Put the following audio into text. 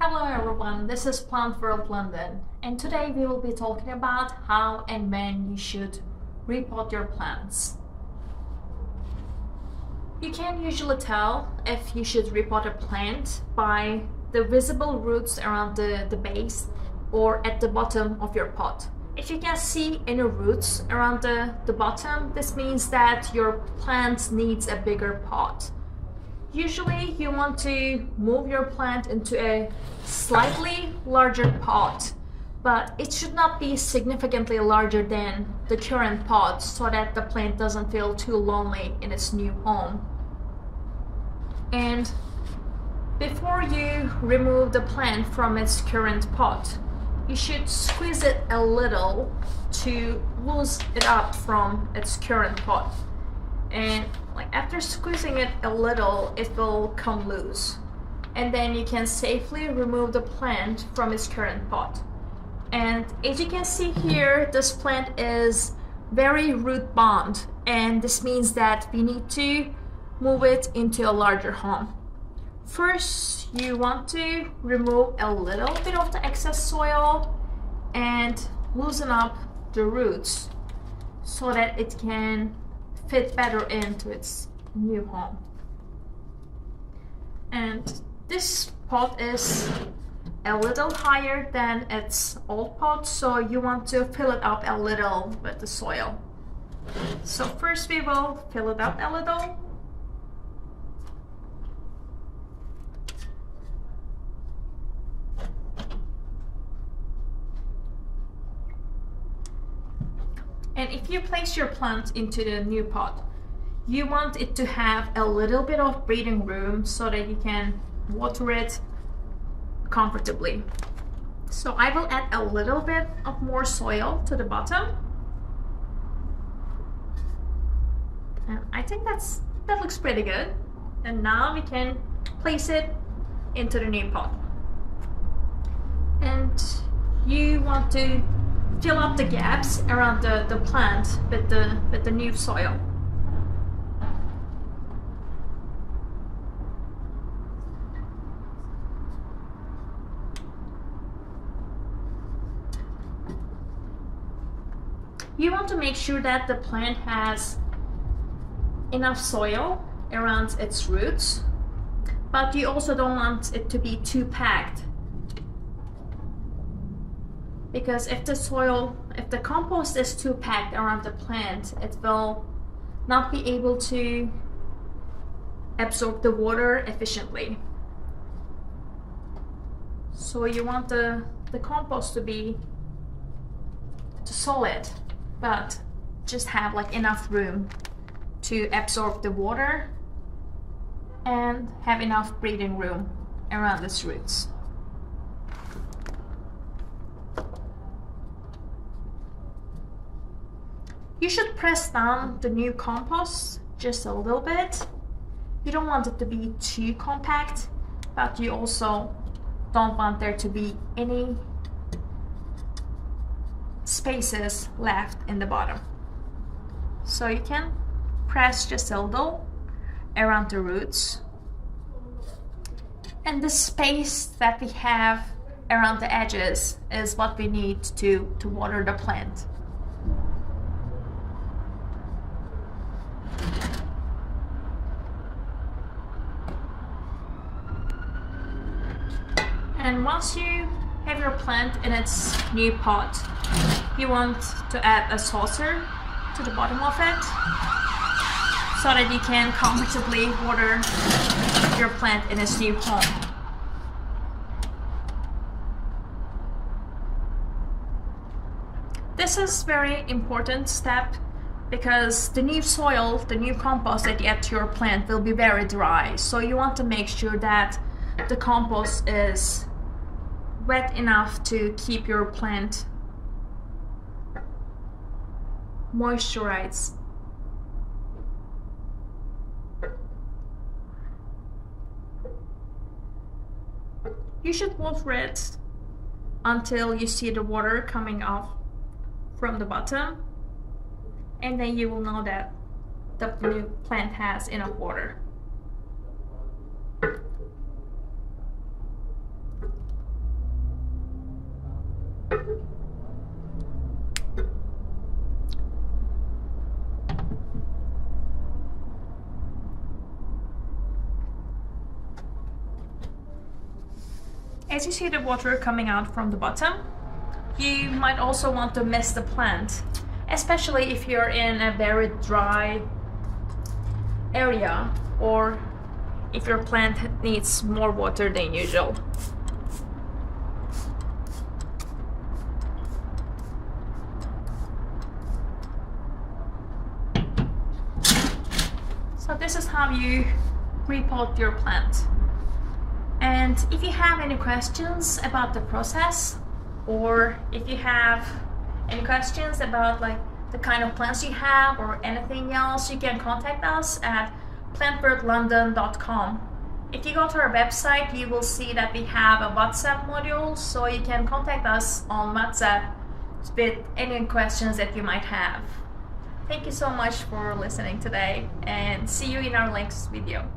Hello everyone, this is Plant World London, and today we will be talking about how and when you should repot your plants. You can usually tell if you should repot a plant by the visible roots around the base or at the bottom of your pot. If you can see any roots around the bottom, this means that your plant needs a bigger pot. Usually you want to move your plant into a slightly larger pot, but it should not be significantly larger than the current pot so that the plant doesn't feel too lonely in its new home. And before you remove the plant from its current pot, you should squeeze it a little to loosen it up from its current pot. And after squeezing it a little, it will come loose, and then you can safely remove the plant from its current pot. And as you can see here, this plant is very root bound, and this means that we need to move it into a larger home. First, you want to remove a little bit of the excess soil and loosen up the roots so that it can fit better into its new home. And this pot is a little higher than its old pot, so you want to fill it up a little with the soil. So first we will fill it up a little. And if you place your plant into the new pot, you want it to have a little bit of breathing room so that you can water it comfortably. So I will add a little bit of more soil to the bottom. And I think that looks pretty good. And now we can place it into the new pot. And you want to fill up the gaps around the plant with the new soil. You want to make sure that the plant has enough soil around its roots, but you also don't want it to be too packed. Because if the compost is too packed around the plant, it will not be able to absorb the water efficiently. So you want the compost to be solid, but just have enough room to absorb the water and have enough breathing room around its roots. You should press down the new compost just a little bit. You don't want it to be too compact, but you also don't want there to be any spaces left in the bottom. So you can press just a little around the roots. And the space that we have around the edges is what we need to water the plant. And once you have your plant in its new pot, you want to add a saucer to the bottom of it so that you can comfortably water your plant in its new home. This is a very important step because the new soil, the new compost that you add to your plant will be very dry. So you want to make sure that the compost is wet enough to keep your plant moisturized. You should water it until you see the water coming off from the bottom, and then you will know that the new plant has enough water. As you see the water coming out from the bottom, you might also want to mist the plant, especially if you're in a very dry area or if your plant needs more water than usual. So this is how you repot your plant. And if you have any questions about the process, or if you have any questions about like the kind of plants you have or anything else, you can contact us at plantbirdlondon.com. If you go to our website, you will see that we have a WhatsApp module, so you can contact us on WhatsApp with any questions that you might have. Thank you so much for listening today, and see you in our next video.